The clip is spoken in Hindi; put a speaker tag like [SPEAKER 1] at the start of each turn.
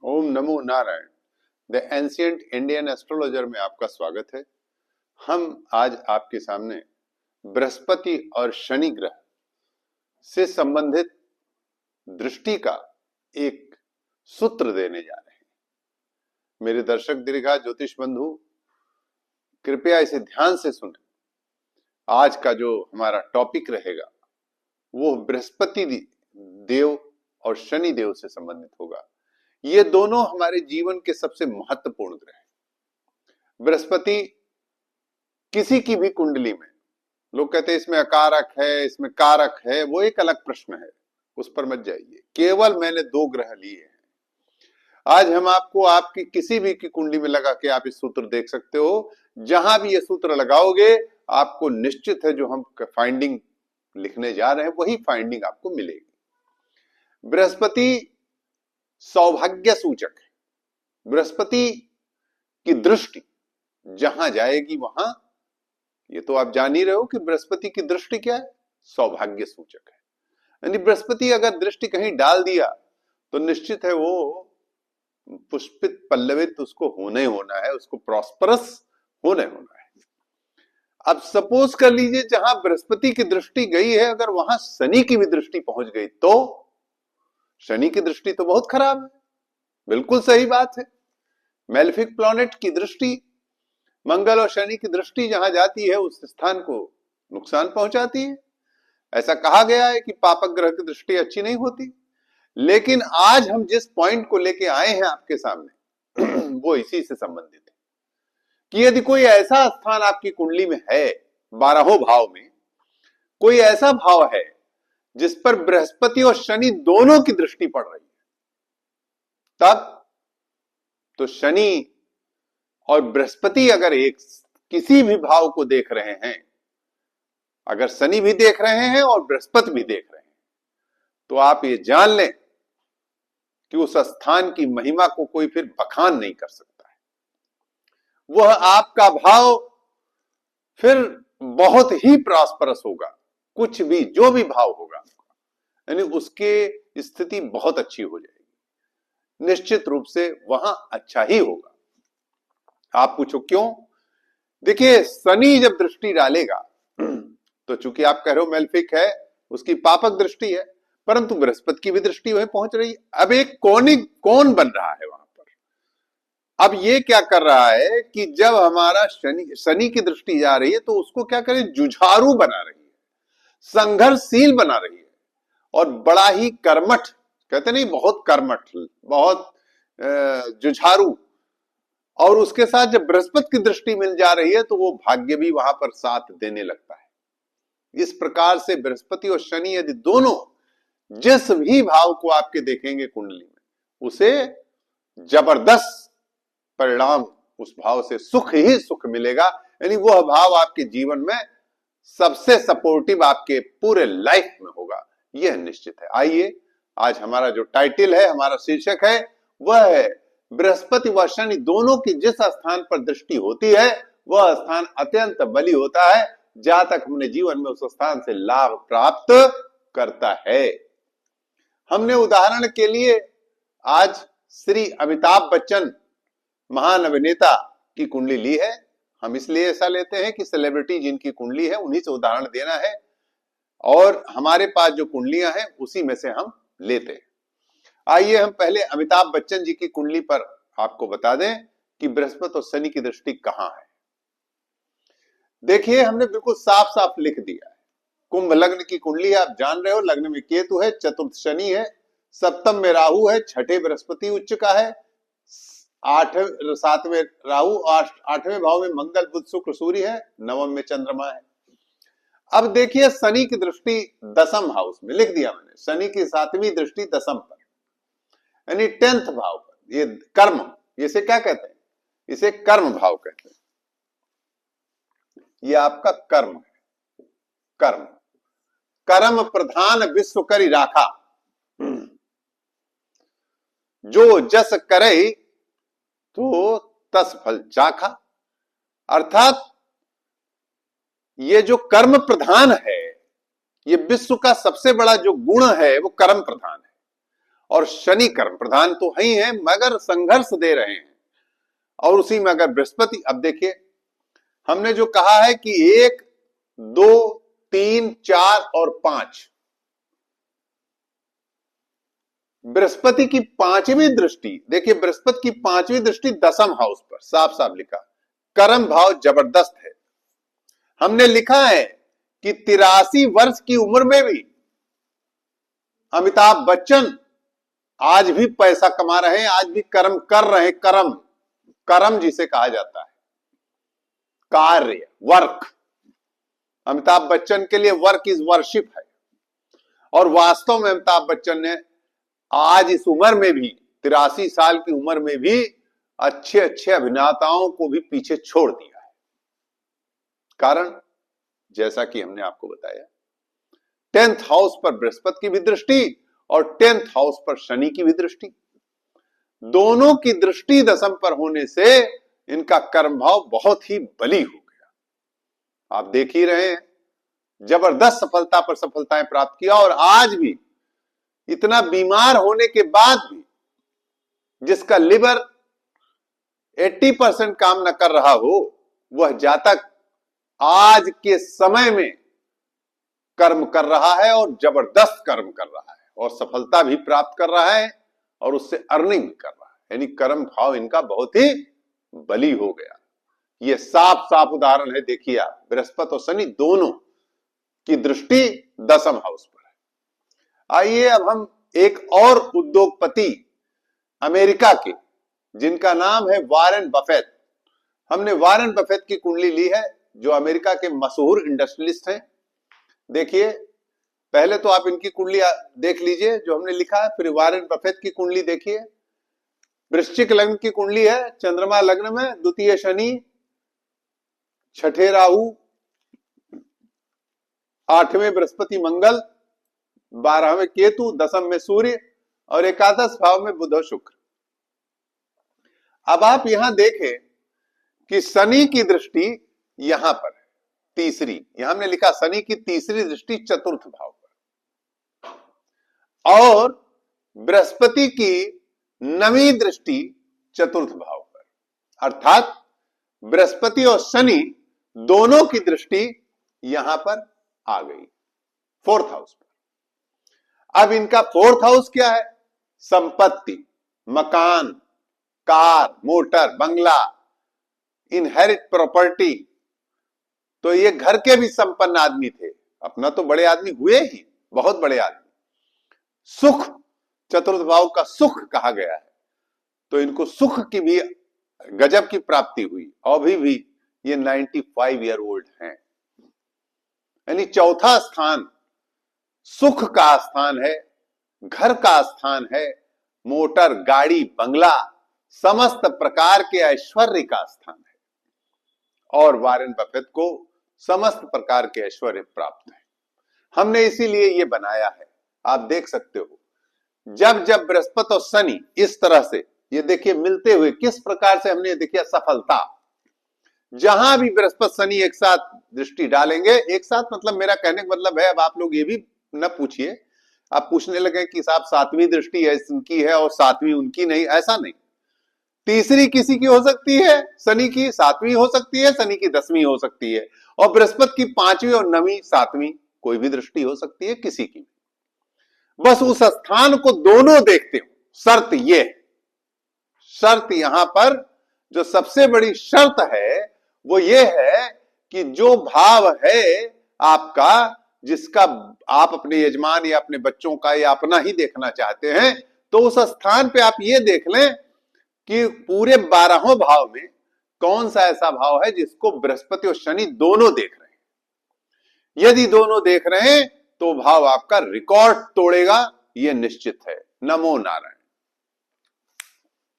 [SPEAKER 1] Om NaMo Narayan. The ancient Indian astrologer में आपका स्वागत है। हम आज आपके सामने बृहस्पति और शनि ग्रह से संबंधित दृष्टि का एक सूत्र देने जा रहे हैं। मेरे दर्शक दीर्घा ज्योतिष बंधु, कृपया इसे ध्यान से सुने। आज का जो हमारा टॉपिक रहेगा वो बृहस्पति देव और शनि देव से संबंधित होगा। ये दोनों हमारे जीवन के सबसे महत्वपूर्ण ग्रह हैं। बृहस्पति किसी की भी कुंडली में, लोग कहते हैं इसमें अकारक है, इसमें कारक है, वो एक अलग प्रश्न है, उस पर मत जाइए। केवल मैंने दो ग्रह लिए हैं। आज हम आपको आपकी किसी भी की कुंडली में लगा के आप इस सूत्र देख सकते हो। जहां भी ये सूत्र लगाओगे आपको निश्चित है जो हम फाइंडिंग लिखने जा रहे हैं वही फाइंडिंग आपको मिलेगी। बृहस्पति सौभाग्य सूचक है। बृहस्पति की दृष्टि जहां जाएगी वहां, ये तो आप जान ही रहे हो कि बृहस्पति की दृष्टि क्या है, सौभाग्य सूचक है। यानी बृहस्पति अगर दृष्टि कहीं डाल दिया तो निश्चित है वो पुष्पित पल्लवित उसको होना ही होना है, उसको प्रॉस्परस होना ही होना है। अब सपोज कर लीजिए जहां बृहस्पति की दृष्टि गई है, अगर वहां शनि की भी दृष्टि पहुंच गई तो शनि की दृष्टि तो बहुत खराब है। बिल्कुल सही बात है। मेलेफिक प्लैनेट की दृष्टि, मंगल और शनि की दृष्टि जहां जाती है उस स्थान को नुकसान पहुंचाती है। ऐसा कहा गया है कि पापक ग्रह की दृष्टि अच्छी नहीं होती। लेकिन आज हम जिस पॉइंट को लेके आए हैं आपके सामने वो इसी से संबंधित है कि यदि कोई ऐसा स्थान आपकी कुंडली में है, 12वें भाव में कोई ऐसा भाव है जिस पर बृहस्पति और शनि दोनों की दृष्टि पड़ रही है, तब तो शनि और बृहस्पति अगर एक किसी भी भाव को देख रहे हैं, अगर शनि भी देख रहे हैं और बृहस्पति भी देख रहे हैं, तो आप ये जान लें कि उस स्थान की महिमा को कोई फिर बखान नहीं कर सकता है। वह आपका भाव फिर बहुत ही प्रॉस्परस होगा। कुछ भी जो भी भाव होगा यानी उसके स्थिति बहुत अच्छी हो जाएगी। निश्चित रूप से वहां अच्छा ही होगा। आप पूछो क्यों? देखिए, शनि जब दृष्टि डालेगा तो चूंकि आप कह रहे हो मेलेफिक है, उसकी पापक दृष्टि है, परंतु बृहस्पति की भी दृष्टि वहीं पहुंच रही है। अब एक कोनिक कोण बन रहा है वहां पर। अब ये क्या कर रहा है कि जब हमारा शनि की दृष्टि जा रही है तो उसको क्या करे, जुझारू बना रही है, संघर्षशील बना रही है और बड़ा ही कर्मठ, कहते नहीं बहुत कर्मठ, बहुत जुझारू। और उसके साथ जब बृहस्पति की दृष्टि मिल जा रही है तो वो भाग्य भी वहां पर साथ देने लगता है। इस प्रकार से बृहस्पति और शनि यदि दोनों जिस भी भाव को आपके देखेंगे कुंडली में, उसे जबरदस्त परिणाम, उस भाव से सुख ही सुख मिलेगा। यानी वह भाव आपके जीवन में सबसे सपोर्टिव आपके पूरे लाइफ में होगा, यह निश्चित है। आइए, आज हमारा जो टाइटल है, हमारा शीर्षक है, वह है बृहस्पति व शनि दोनों की जिस स्थान पर दृष्टि होती है वह स्थान अत्यंत बली होता है, जहां तक हमने जीवन में उस स्थान से लाभ प्राप्त करता है। हमने उदाहरण के लिए आज श्री अमिताभ बच्चन महान अभिनेता की कुंडली ली है। हम इसलिए ऐसा लेते हैं कि सेलिब्रिटी जिनकी कुंडली है उन्हीं से उदाहरण देना है, और हमारे पास जो कुंडलियां हैं उसी में से हम लेते हैं। आइए हम पहले अमिताभ बच्चन जी की कुंडली पर आपको बता दें कि बृहस्पति और शनि की दृष्टि कहां है। देखिए, हमने बिल्कुल साफ साफ लिख दिया है। कुंभ लग्न की कुंडली है, आप जान रहे हो। लग्न में केतु है, चतुर्थ शनि है, सप्तम में राहु है, छठे बृहस्पति उच्च का है, 7वें राहु, 8वें भाव में मंगल बुध शुक्र सूर्य है, 9वें में चंद्रमा है। अब देखिए, शनि की दृष्टि दसम हाउस में लिख दिया मैंने। शनि की 7वीं दृष्टि दसम पर यानी 10th भाव पर। ये कर्म, इसे क्या कहते हैं? इसे कर्म भाव कहते हैं। ये आपका कर्म है। कर्म, कर्म प्रधान विश्व करी राखा, जो जस करे तो तस फल चाखा। अर्थात ये जो कर्म प्रधान है, ये विश्व का सबसे बड़ा जो गुण है वो कर्म प्रधान है। और शनि कर्म प्रधान तो ही है मगर संघर्ष दे रहे हैं। और उसी में अगर बृहस्पति, अब देखिए हमने जो कहा है कि 1, 2, 3, 4 और 5, बृहस्पति की 5वीं दृष्टि, देखिए बृहस्पति की 5वीं दृष्टि 10वें हाउस पर, साफ साफ लिखा, कर्म भाव जबरदस्त है। हमने लिखा है कि 83 वर्ष की उम्र में भी अमिताभ बच्चन आज भी पैसा कमा रहे हैं, आज भी कर्म कर रहे हैं। कर्म, कर्म जिसे कहा जाता है, कार्य, वर्क। अमिताभ बच्चन के लिए वर्क इज वर्शिप है। और वास्तव में अमिताभ बच्चन ने आज इस उम्र में भी, 83 साल की उम्र में भी अच्छे अच्छे अभिनेताओं को भी पीछे छोड़ दिया है। कारण जैसा कि हमने आपको बताया, 10th हाउस पर बृहस्पति की भी दृष्टि और 10th हाउस पर शनि की भी दृष्टि, दोनों की दृष्टि 10वीं पर होने से इनका कर्म भाव बहुत ही बली हो गया। आप देख ही रहे हैं, जबरदस्त सफलता पर सफलताएं प्राप्त किया। और आज भी इतना बीमार होने के बाद भी, जिसका लिवर 80% काम न कर रहा हो, वह जातक आज के समय में कर्म कर रहा है और जबरदस्त कर्म कर रहा है और सफलता भी प्राप्त कर रहा है और उससे अर्निंग भी कर रहा है। यानी कर्म भाव इनका बहुत ही बली हो गया। ये साफ साफ उदाहरण है। देखिए आप, बृहस्पति और शनि दोनों की दृष्टि 10वें हाउस पर है। आइए अब हम एक और उद्योगपति अमेरिका के, जिनका नाम है वॉरेन बफेट। हमने वॉरेन बफेट की कुंडली ली है, जो अमेरिका के मशहूर इंडस्ट्रियलिस्ट हैं। देखिए, पहले तो आप इनकी कुंडली देख लीजिए जो हमने लिखा है, फिर वॉरेन बफेट की कुंडली देखिए। वृश्चिक लग्न की कुंडली है, चंद्रमा लग्न में, द्वितीय शनि, 6ठे राहु, 8वें बृहस्पति मंगल, 12वें केतु, 10वें में सूर्य और एकादश भाव में बुध और शुक्र। अब आप यहां देखें कि शनि की दृष्टि यहां पर है, तीसरी, यहां हमने लिखा शनि की तीसरी दृष्टि 4th भाव पर, और बृहस्पति की 9वीं दृष्टि 4th भाव पर। अर्थात बृहस्पति और शनि दोनों की दृष्टि यहां पर आ गई 4th हाउस पर। अब इनका 4th हाउस क्या है? संपत्ति, मकान, कार, मोटर, बंगला, इनहेरिट प्रॉपर्टी। तो ये घर के भी संपन्न आदमी थे, अपना तो बड़े आदमी हुए ही, बहुत बड़े आदमी। सुख, 4th भाव का सुख कहा गया है, तो इनको सुख की भी गजब की प्राप्ति हुई। अभी भी ये 95 ईयर ओल्ड हैं। यानी 4था स्थान सुख का स्थान है, घर का स्थान है, मोटर, गाड़ी, बंगला, समस्त प्रकार के ऐश्वर्य का स्थान है। और वॉरेन बफेट को समस्त प्रकार के ऐश्वर्य प्राप्त है। हमने इसीलिए ये बनाया है। आप देख सकते हो, जब जब बृहस्पति और शनि इस तरह से, ये देखिए मिलते हुए, किस प्रकार से हमने देखिए सफलता। जहां भी बृहस्पति शनि एक साथ दृष्टि डालेंगे, एक साथ मतलब मेरा कहने का मतलब है, अब आप लोग ये भी न पूछिए, आप पूछने लगे कि साहब 7वीं दृष्टि इनकी है और 7वीं उनकी नहीं, ऐसा नहीं। तीसरी किसी की हो सकती है, शनि की 7वीं हो सकती है, शनि की 10वीं हो सकती है, और बृहस्पति की 5वीं और 9वीं 7वीं कोई भी दृष्टि हो सकती है किसी की। बस उस स्थान को दोनों देखते हो। शर्त ये है, शर्त यहां पर जो सबसे बड़ी शर्त है वो ये है कि जो भाव है आपका, जिसका आप अपने यजमान या अपने बच्चों का या अपना ही देखना चाहते हैं, तो उस स्थान पे आप ये देख लें कि पूरे 12 भाव में कौन सा ऐसा भाव है जिसको बृहस्पति और शनि दोनों देख रहे हैं। यदि दोनों देख रहे हैं तो भाव आपका रिकॉर्ड तोड़ेगा, यह निश्चित है। नमो नारायण।